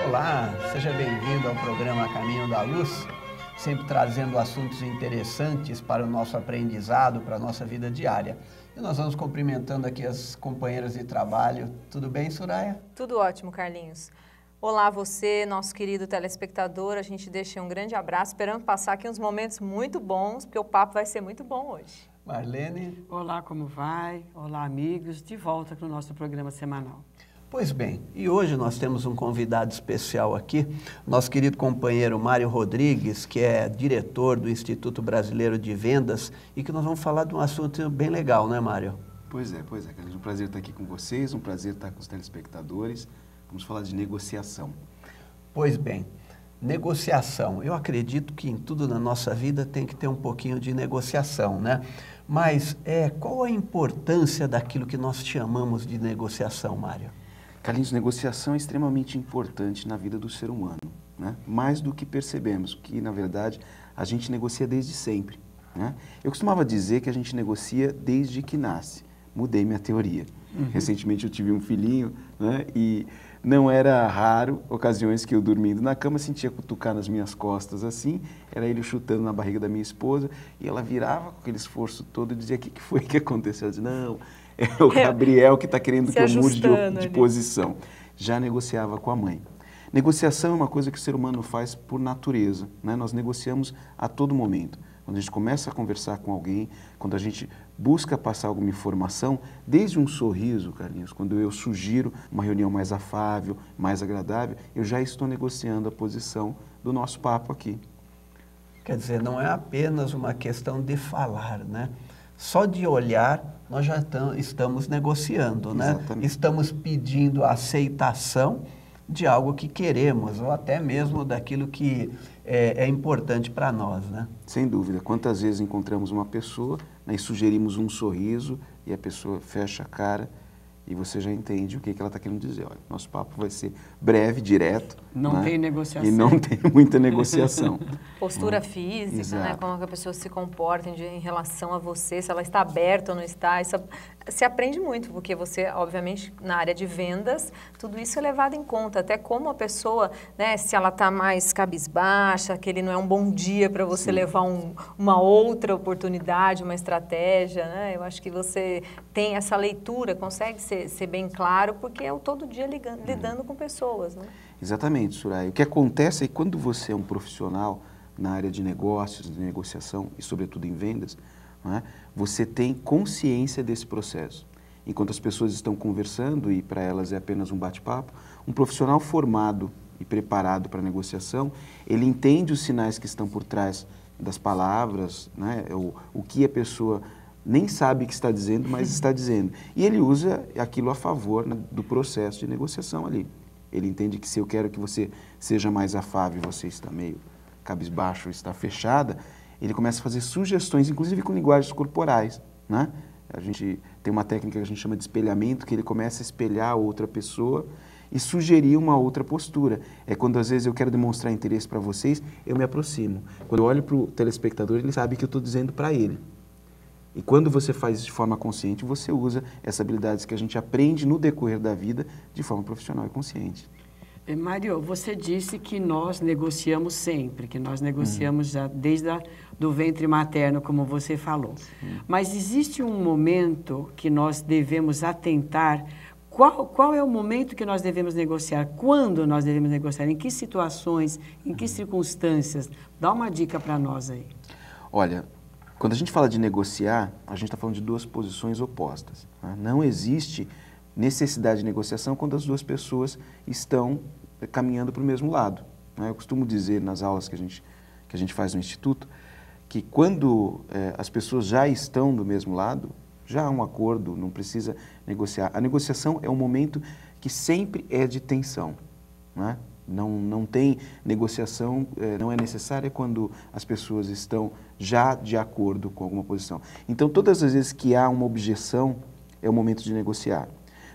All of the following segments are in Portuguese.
Olá, seja bem-vindo ao programa Caminho da Luz, sempre trazendo assuntos interessantes para o nosso aprendizado, para a nossa vida diária. E nós vamos cumprimentando aqui as companheiras de trabalho. Tudo bem, Soraya? Tudo ótimo, Carlinhos. Olá você, nosso querido telespectador, a gente deixa um grande abraço, esperando passar aqui uns momentos muito bons, porque o papo vai ser muito bom hoje. Marlene? Olá, como vai? Olá, amigos, de volta para o nosso programa semanal. Pois bem, e hoje nós temos um convidado especial aqui, nosso querido companheiro Mário Rodrigues, que é diretor do Instituto Brasileiro de Vendas, e que nós vamos falar de um assunto bem legal, né, Mário? Pois é, Carlinhos. Um prazer estar aqui com vocês, um prazer estar com os telespectadores. Vamos falar de negociação. Pois bem, negociação. Eu acredito que em tudo na nossa vida tem que ter um pouquinho de negociação, né? Mas qual a importância daquilo que nós chamamos de negociação, Mário? Carlinhos, negociação é extremamente importante na vida do ser humano, né? Mais do que percebemos, que na verdade a gente negocia desde sempre, né? Eu costumava dizer que a gente negocia desde que nasce. Mudei minha teoria. Recentemente eu tive um filhinho, né? E não era raro ocasiões que eu dormindo na cama sentia cutucar nas minhas costas assim, era ele chutando na barriga da minha esposa e ela virava com aquele esforço todo e dizia: o que foi que aconteceu? Eu dizia: não, é o Gabriel que está querendo que eu mude de posição. Já negociava com a mãe. Negociação é uma coisa que o ser humano faz por natureza, né? Nós negociamos a todo momento. Quando a gente começa a conversar com alguém, quando a gente busca passar alguma informação, desde um sorriso, Carlinhos, quando eu sugiro uma reunião mais afável, mais agradável, eu já estou negociando a posição do nosso papo aqui. Quer dizer, não é apenas uma questão de falar, né? Só de olhar, nós já estamos negociando, né? Exatamente. Estamos pedindo aceitação de algo que queremos, ou até mesmo daquilo que é importante para nós, né? Sem dúvida. Quantas vezes encontramos uma pessoa, né, e sugerimos um sorriso e a pessoa fecha a cara e você já entende o que ela está querendo dizer. Olha, nosso papo vai ser breve, direto. Não, né? Tem negociação. E não tem muita negociação. Postura física, Exato. né? Como a pessoa se comporta em relação a você, se ela está aberta ou não está. Isso se aprende muito, porque você, obviamente, na área de vendas, tudo isso é levado em conta. Até como a pessoa, né, se ela está mais cabisbaixa, que ele não é um bom dia para você levar uma outra oportunidade, uma estratégia, né? Eu acho que você tem essa leitura, consegue ser bem claro, porque é o todo dia lidando com pessoas, né? Exatamente, Soraya. O que acontece é que quando você é um profissional na área de negócios, de negociação e, sobretudo, em vendas, né, você tem consciência desse processo. Enquanto as pessoas estão conversando e para elas é apenas um bate-papo, um profissional formado e preparado para a negociação, ele entende os sinais que estão por trás das palavras, né, o que a pessoa nem sabe que está dizendo, mas está dizendo. E ele usa aquilo a favor, né, do processo de negociação ali. Ele entende que se eu quero que você seja mais afável e você está meio cabisbaixo, está fechada, ele começa a fazer sugestões, inclusive com linguagens corporais, né? A gente tem uma técnica que a gente chama de espelhamento, que ele começa a espelhar a outra pessoa e sugerir uma outra postura. É quando às vezes eu quero demonstrar interesse para vocês, eu me aproximo. Quando eu olho para o telespectador, ele sabe que eu estou dizendo para ele. E quando você faz isso de forma consciente, você usa essas habilidades que a gente aprende no decorrer da vida de forma profissional e consciente. Mário, você disse que nós negociamos sempre, que nós negociamos já desde do ventre materno, como você falou. Mas existe um momento que nós devemos atentar. Qual é o momento que nós devemos negociar? Quando nós devemos negociar? Em que situações? Em que circunstâncias? Dá uma dica para nós aí. Olha, quando a gente fala de negociar, a gente está falando de duas posições opostas, né? Não existe necessidade de negociação quando as duas pessoas estão caminhando para o mesmo lado, né? Eu costumo dizer nas aulas que a gente faz no Instituto, que quando as pessoas já estão do mesmo lado, já há um acordo, não precisa negociar. A negociação é um momento que sempre é de tensão, né? Não tem negociação, não é necessária quando as pessoas estão já de acordo com alguma posição. Então, todas as vezes que há uma objeção, é o momento de negociar.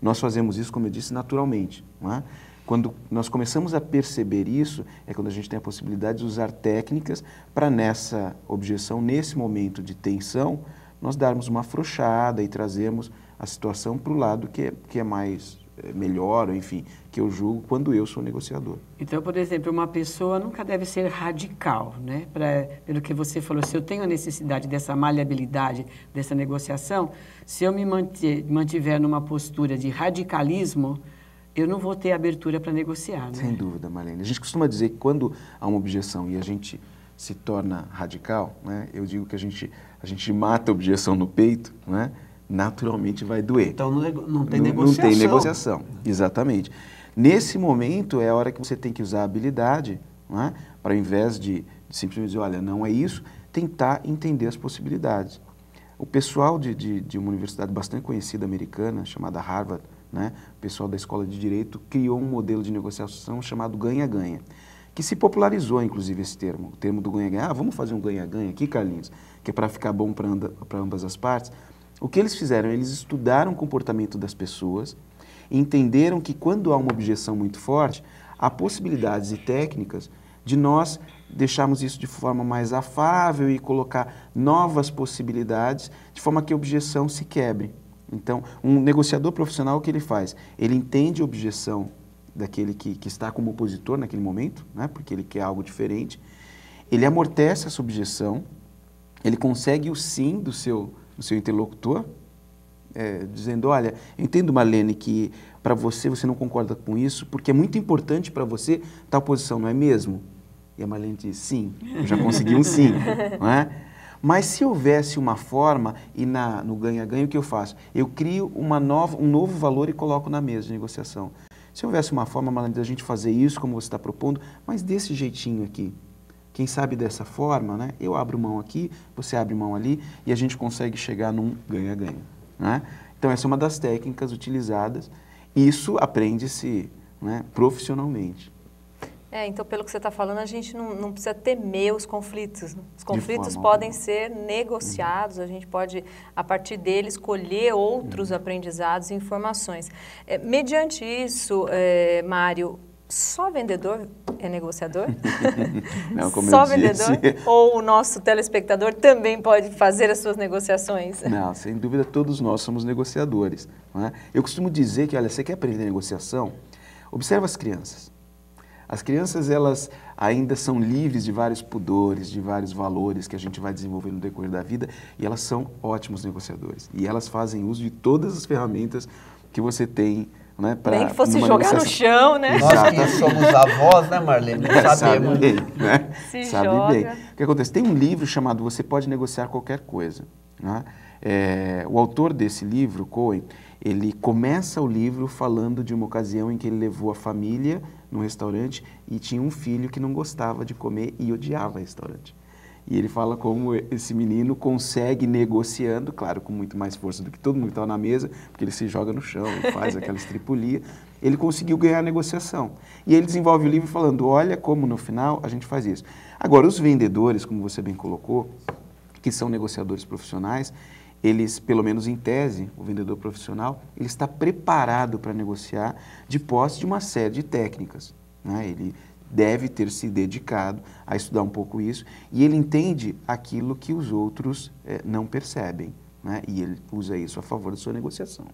Nós fazemos isso, como eu disse, naturalmente, não é? Quando nós começamos a perceber isso, é quando a gente tem a possibilidade de usar técnicas para nessa objeção, nesse momento de tensão, nós darmos uma afrouxada e trazermos a situação para o lado que é mais melhor, ou enfim, que eu julgo quando eu sou negociador. Então, por exemplo, uma pessoa nunca deve ser radical, né? Pelo que você falou, se eu tenho a necessidade dessa maleabilidade, dessa negociação, se eu me mantiver numa postura de radicalismo, eu não vou ter abertura para negociar, né? Sem dúvida, Marlene. A gente costuma dizer que quando há uma objeção e a gente se torna radical, né? Eu digo que a gente mata a objeção no peito, né? Naturalmente vai doer. Então não tem negociação. Não tem negociação, exatamente. Nesse momento é a hora que você tem que usar a habilidade, né? Para ao invés de simplesmente dizer, olha, não é isso, tentar entender as possibilidades. O pessoal de uma universidade bastante conhecida americana, chamada Harvard, né? O pessoal da Escola de Direito criou um modelo de negociação chamado ganha-ganha, que se popularizou, inclusive, esse termo, o termo do ganha-ganha. Ah, vamos fazer um ganha-ganha aqui, Carlinhos, que é para ficar bom para ambas as partes. O que eles fizeram? Eles estudaram o comportamento das pessoas e entenderam que quando há uma objeção muito forte, há possibilidades e técnicas de nós deixarmos isso de forma mais afável e colocar novas possibilidades de forma que a objeção se quebre. Então, um negociador profissional, o que ele faz? Ele entende a objeção daquele que está como opositor naquele momento, né? Porque ele quer algo diferente, ele amortece essa objeção, ele consegue o sim do seu interlocutor, dizendo, olha, eu entendo, Marlene, que para você não concorda com isso, porque é muito importante para você tal posição, não é mesmo? E a Marlene diz, sim, eu já consegui um sim, não é? Mas se houvesse uma forma, e no ganha-ganha, o que eu faço? Eu crio um novo valor e coloco na mesa de negociação. Se houvesse uma forma, Marlene, da gente fazer isso, como você está propondo, mas desse jeitinho aqui, quem sabe dessa forma, né? Eu abro mão aqui, você abre mão ali, e a gente consegue chegar num ganha-ganha, né? Então, essa é uma das técnicas utilizadas. Isso aprende-se, né, profissionalmente. Então, pelo que você está falando, a gente não precisa temer os conflitos. Os conflitos podem ser negociados, a gente pode, a partir deles, colher outros aprendizados e informações. Mediante isso, Mário, só vendedor é negociador? Não, como só eu disse... vendedor? Ou o nosso telespectador também pode fazer as suas negociações? Não, sem dúvida, todos nós somos negociadores, não é? Eu costumo dizer que, olha, você quer aprender negociação? Observa as crianças. As crianças, elas ainda são livres de vários pudores, de vários valores que a gente vai desenvolver no decorrer da vida, e elas são ótimos negociadores. E elas fazem uso de todas as ferramentas que você tem, né, para... Nem que fosse jogar no chão, né? Nós que somos avós, né, Marlene? Sabemos. Sabe bem, né? Se Sabe joga. bem. O que acontece? Tem um livro chamado Você Pode Negociar Qualquer Coisa, né? O autor desse livro, Cohen, ele começa o livro falando de uma ocasião em que ele levou a família num restaurante e tinha um filho que não gostava de comer e odiava restaurante. E ele fala como esse menino consegue, negociando, claro, com muito mais força do que todo mundo que estava na mesa, porque ele se joga no chão e faz aquela estripulia, ele conseguiu ganhar a negociação. E ele desenvolve o livro falando, olha como no final a gente faz isso. Agora, os vendedores, como você bem colocou, que são negociadores profissionais, eles, pelo menos em tese, o vendedor profissional, ele está preparado para negociar de posse de uma série de técnicas, né? Ele deve ter se dedicado a estudar um pouco isso e ele entende aquilo que os outros não percebem, né? E ele usa isso a favor da sua negociação.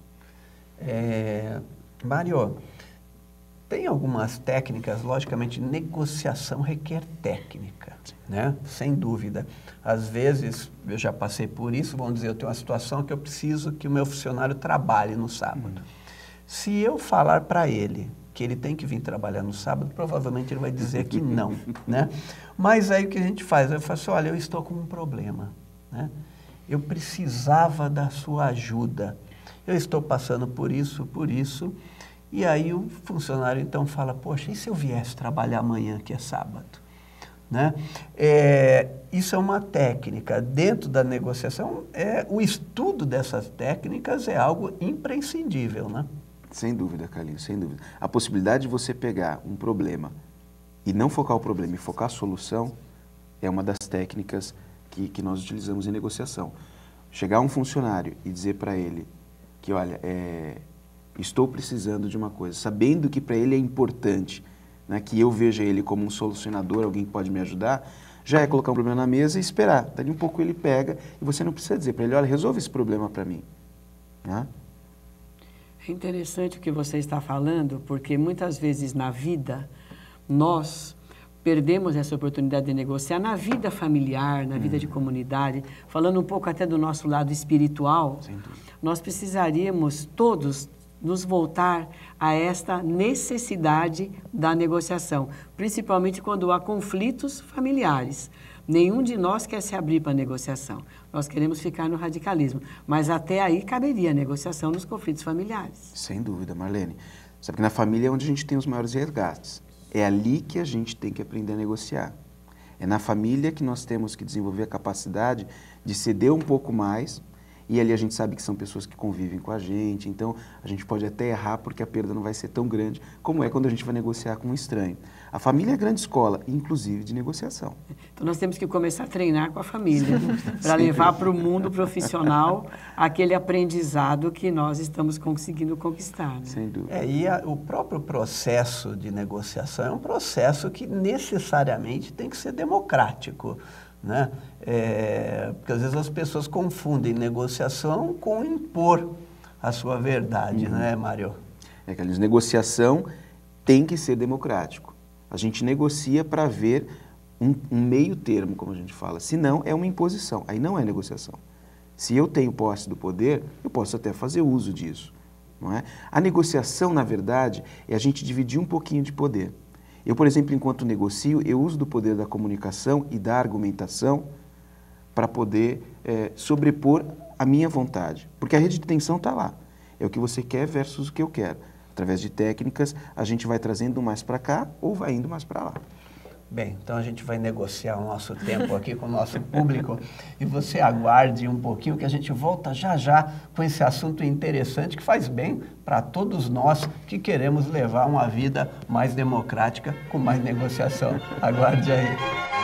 Mário, tem algumas técnicas, logicamente, negociação requer técnica, né? Sem dúvida. Às vezes, eu já passei por isso, vamos dizer, eu tenho uma situação que eu preciso que o meu funcionário trabalhe no sábado. Se eu falar para ele que ele tem que vir trabalhar no sábado, provavelmente ele vai dizer que não, né? Mas aí o que a gente faz? Eu falo assim, olha, eu estou com um problema, né? Eu precisava da sua ajuda. Eu estou passando por isso, e aí o funcionário então fala, poxa, e se eu viesse trabalhar amanhã, que é sábado? Né? Isso é uma técnica. Dentro da negociação, o estudo dessas técnicas é algo imprescindível, né? Sem dúvida, Carlinhos, sem dúvida. A possibilidade de você pegar um problema e não focar o problema e focar a solução é uma das técnicas que nós utilizamos em negociação. Chegar um funcionário e dizer para ele que, olha, estou precisando de uma coisa, sabendo que para ele é importante, né, que eu veja ele como um solucionador, alguém que pode me ajudar, já é colocar um problema na mesa e esperar. Dali um pouco ele pega e você não precisa dizer para ele, olha, resolve esse problema para mim. Né? É interessante o que você está falando, porque muitas vezes na vida nós perdemos essa oportunidade de negociar na vida familiar, na vida de comunidade, falando um pouco até do nosso lado espiritual. Nós precisaríamos todos nos voltar a esta necessidade da negociação, principalmente quando há conflitos familiares. Nenhum de nós quer se abrir para a negociação. Nós queremos ficar no radicalismo. Mas até aí caberia a negociação nos conflitos familiares. Sem dúvida, Marlene. Sabe que na família é onde a gente tem os maiores resgates. É ali que a gente tem que aprender a negociar. É na família que nós temos que desenvolver a capacidade de ceder um pouco mais. E ali a gente sabe que são pessoas que convivem com a gente, então a gente pode até errar porque a perda não vai ser tão grande como é quando a gente vai negociar com um estranho. A família é a grande escola, inclusive de negociação. Então nós temos que começar a treinar com a família, para levar para o mundo profissional aquele aprendizado que nós estamos conseguindo conquistar. Né? Sem dúvida. O próprio processo de negociação é um processo que necessariamente tem que ser democrático. Né? Porque às vezes as pessoas confundem negociação com impor a sua verdade, né, Mário? É que a negociação tem que ser democrático. A gente negocia para ver um meio termo, como a gente fala. Se não, é uma imposição. Aí não é negociação. Se eu tenho posse do poder, eu posso até fazer uso disso. Não é? A negociação, na verdade, é a gente dividir um pouquinho de poder. Eu, por exemplo, enquanto negocio, eu uso do poder da comunicação e da argumentação para poder sobrepor a minha vontade. Porque a rede de tensão está lá. É o que você quer versus o que eu quero. Através de técnicas, a gente vai trazendo mais para cá ou vai indo mais para lá. Bem, então a gente vai negociar o nosso tempo aqui com o nosso público e você aguarde um pouquinho que a gente volta já já com esse assunto interessante que faz bem para todos nós que queremos levar uma vida mais democrática com mais negociação. Aguarde aí.